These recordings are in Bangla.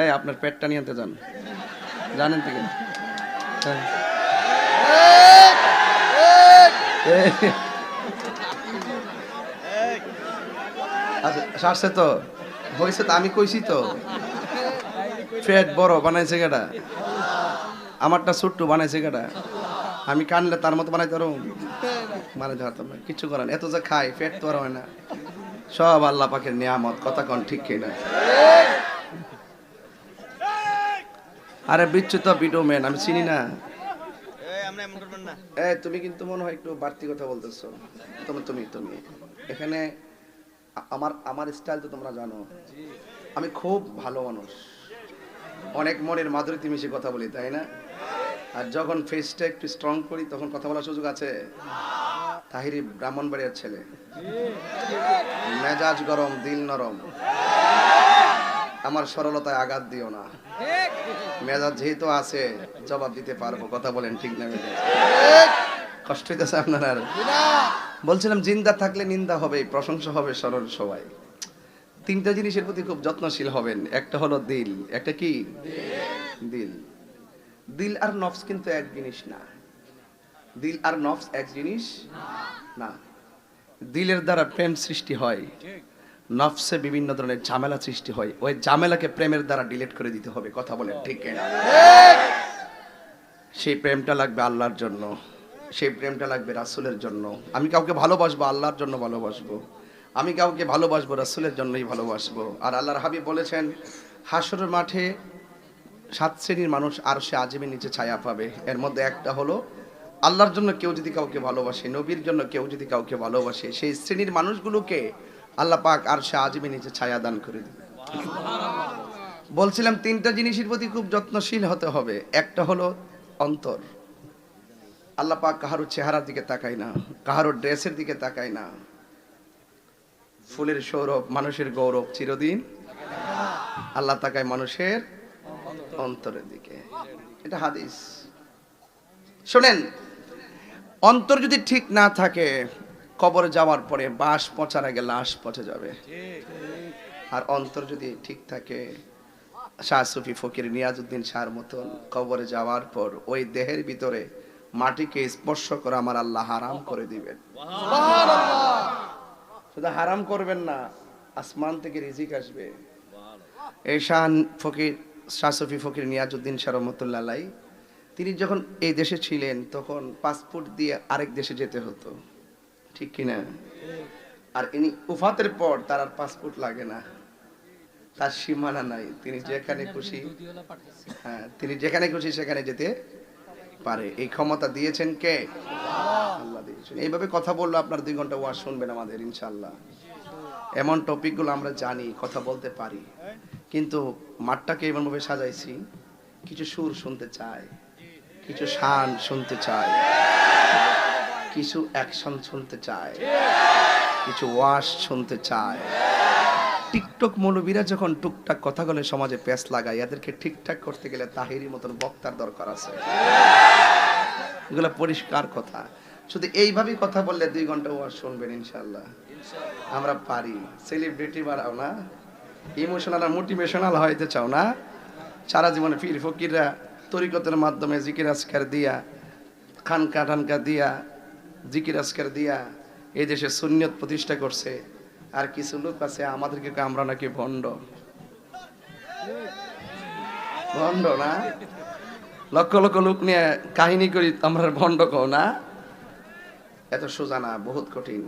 এই আপনার পেটটা নিয়ে আনতে যান, জানেন থেকে আচ্ছা সারছে তো হয়েছে তো, আমি কইছি তো পেট বড় বানাইছে কেডা? আমারটা ছোট্ট বানাইছে কেডা? আমি কানলে তার মতো বানাইতে পারো? বানাইতে পারতাম না, কিচ্ছু করেন। এত যে খাই পেট তো আর হয় না, সব আল্লাহ পাকের নিয়ামত। কথা কন ঠিক কিনা? আরে বিচ্ছু তো ভিডিও ম্যান, আমি চিনি না। তুমি কিন্তু মনে হয় একটু বাড়তি কথা বলতেছো। তুমি তুমি তুমি এখানে আমার আমার স্টাইল তো তোমরা জানো, আমি খুব ভালো মানুষ, অনেক মনের মাধুরীতে মিশে কথা বলি, তাই না? আর যখন ফেসটা একটু স্ট্রং করি তখন কথা বলার সুযোগ আছে। তাহিরি ব্রাহ্মণবাড়িয়ার ছেলে, মেজাজ গরম দিল নরম, আমার সরলতায় আঘাত দিও না। মেজাজ যেহেতু আছে জবাব দিতে পারবো। কথা বলেন ঠিক না? কষ্ট হইতেছে আপনার? আর বলছিলাম জিন্দা থাকলে নিন্দা হবে, প্রশংসা হবে সরল সবাই। তিনটা জিনিসের প্রতি খুব যত্নশীল হবেন। একটা হলো দিল। একটা কি? দিল। দিল আর নফস কিন্তু এক জিনিস না। দিল আর নফস এক জিনিস না। দিলের দ্বারা প্রেম সৃষ্টি হয়, নফসে বিভিন্ন ধরনের ঝামেলা সৃষ্টি হয়। ওই ঝামেলাকে প্রেমের দ্বারা ডিলিট করে দিতে হবে। কথা বলেন ঠিক না? সেই প্রেমটা লাগবে আল্লাহর জন্য, সেই প্রেমটা লাগবে রাসূলের জন্য। আমি কাউকে ভালোবাসবো আল্লাহর জন্য ভালোবাসবো, আমি কাউকে ভালোবাসবো রাসূলের জন্যই ভালোবাসবো। আর আল্লাহর হাবিব বলেছেন হাসরের মাঠে 7 শ্রেণীর মানুষ আরশে আজিমের নিচে ছায়া পাবে। এর মধ্যে একটা হলো আল্লাহর জন্য কেউ যদি কাউকে ভালোবাসে, নবীর জন্য কেউ যদি কাউকে ভালোবাসে, সেই শ্রেণীর মানুষগুলোকে আল্লাহ পাক আরশে আজিমের নিচে ছায়া দান করে দিবে। বলছিলাম তিনটা জিনিসের প্রতি খুব যত্নশীল হতে হবে। একটা হলো অন্তর। আল্লাহ পাক কাহারও চেহারার দিকে তাকায় না, কাহারও ড্রেসের দিকে তাকায় না। ফুলের সৌরভ, মানুষের গৌরব চিরদিন। আল্লাহ তাকায় মানুষের অন্তরের দিকে। এটা হাদিস। শোনেন, অন্তর যদি ঠিক না থাকে, কবরে যাওয়ার পরে বাঁশ পচার আগে লাশ পচে যাবে। আর অন্তর যদি ঠিক থাকে, শাহ সুফি ফকির নিয়াজউদ্দিন শাহর মতন, কবরে যাওয়ার পর ওই দেহের ভিতরে মাটিকে স্পর্শ করা আমার আল্লাহ হারাম করে দিবেন। শুধু হারাম করবেন না, আসমান থেকে রিজিক আসবে। এই শাহ ফকির, শাহ সুফি ফকির নিয়াজউদ্দিন শাহ রহমতুল্লাহ আলাইহি, তিনি যখন এই দেশে ছিলেন তখন পাসপোর্ট দিয়ে আরেক দেশে যেতে হতো, ঠিক কিনা? আর ইনি উফাতের পর তার আর পাসপোর্ট লাগে না, তার সীমানা নাই, তিনি যেখানে খুশি, হ্যাঁ, তিনি যেখানে খুশি সেখানে যেতে পারে। এই ক্ষমতা দিয়েছেন কে? আল্লাহ দিয়েছেন। এইভাবে কথা বললো আপনার 2 ঘন্টা ওয়াজ শুনবেন আমাদের ইনশাআল্লাহ। এমন টপিকগুলো আমরা জানি, কথা বলতে পারি, কিন্তু মাঠটাকে এমনভাবে সাজাইছি, কিছু সুর শুনতে চায়, কিছু শান শুনতে চায়, কিছু অ্যাকশন শুনতে চায়, কিছু ওয়াজ শুনতে চায়। টিকটক মৌলবীরা যখন টুকটাক কথা বলে সমাজে প্যাঁচ লাগায়, এদেরকে ঠিকঠাক করতে গেলে তাহিরি মতন বক্তার দরকার আছে। এগুলো পরিষ্কার কথা। শুধু এইভাবেই কথা বললে 2 ঘন্টা ওয়াজ শুনবেন ইনশাআল্লাহ। আমরা পারি। সেলিব্রিটি বানাও না, ইমোশনাল আর মোটিভেশনাল হইতে চাও না? সারা জীবনে পীর ফকিররা তরিকতের মাধ্যমে জিকির আজকার দিয়া, খানকা টানকা দিয়া, জিকির আজকার দিয়া এই দেশে সুন্নিয়ত প্রতিষ্ঠা করছে। আর কিছু লোক আছে আমাদেরকে আমরা নাকি ভণ্ড। ভণ্ড না? লক্ষ লক্ষ লোক নিয়ে কাহিনী করি আমরা ভণ্ড কও না? এত সোজা না, বহুত কঠিন।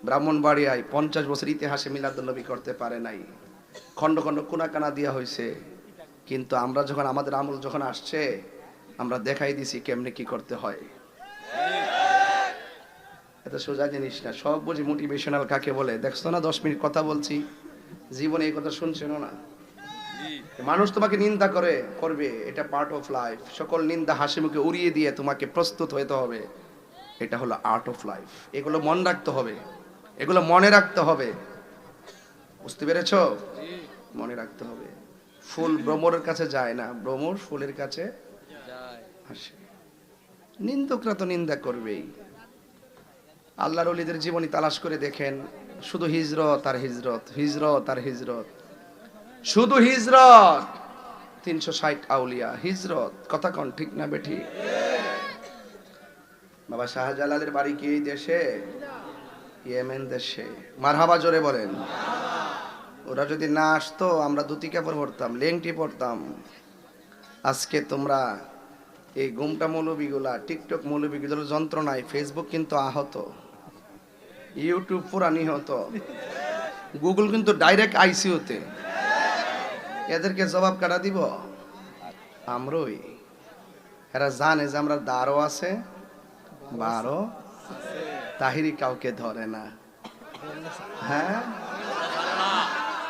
ব্রাহ্মণবাড়িয়ায় 50 বছর ইতিহাসে মিলাদুন্নবী করতে পারে নাই, খন্ড খন্ড কোনাকানা দেওয়া হয়েছে। কিন্তু আমরা যখন আমাদের আমল যখন আসছে, আমরা দেখাই দিছি কেমনে কি করতে হয়। এত সোজা জিনিস না। সব বুঝি মোটিভেশনাল কাকে বলে দেখছো না? 10 মিনিট কথা বলছি, জীবনে এই কথা শুনছেন না? মানুষ তোমাকে নিন্দা করবে, এটা পার্ট অফ লাইফ। সকল নিন্দা হাসি মুখে উড়িয়ে দিয়ে তোমাকে প্রস্তুত হতে হবে। এটা হলো আর্ট অফ লাইফ। এগুলো মনে রাখতে হবে, এগুলো মনে রাখতে হবে। বুঝতে পেরেছো? মনে রাখতে হবে। ফুল ভ্রমরের কাছে যায় না, ভ্রমর ফুলের কাছে আসে। নিন্দকরা তো নিন্দা করবেই। আল্লাহর ওলিদের জীবনী তালাশ করে দেখেন, শুধু হিজরত আর হিজরত, হিজরত আর হিজরত, শুধু হিজরত। 360 আউলিয়া হিজরত, কথা কন ঠিক না বেঠি? বাবা শাহজালালের বাড়ি কি এই দেশে? ইয়েমেন দেশে। মারহাবা জোরে বলেন। ওরা যদি না আসতো আমরা ধুতি কাপড় পরতাম, লেংটি পরতাম। আজকে তোমরা এই গুমটা মৌলবীগুলা, টিকটক মৌলবীগুলোর যন্ত্রণায় ফেসবুক কিন্তু আহত, ইউটিউব পুরা নিহত, গুগল কিন্তু ডাইরেক্ট আইসিইউতে। এদেরকে জবাব কাটা দিব আমরাই। এরা জানে যে আমরা দারও আছে, বারো, তাহিরি কাউকে ধরে না। হ্যাঁ,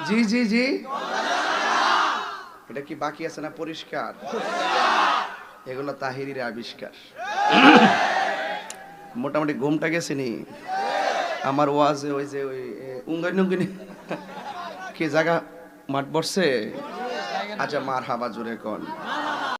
জি জি জি, এটা কি বাকি আছে না পরিষ্কার? এগুলো তাহিরির আবিষ্কার। মোটামুটি ঘুমটা গেছে নি আমার ওয়াজে। ওই যে ওই উঙ্গানি কি জায়গা মাঠ বসছে? আচ্ছা মার হাবা জোরে কন।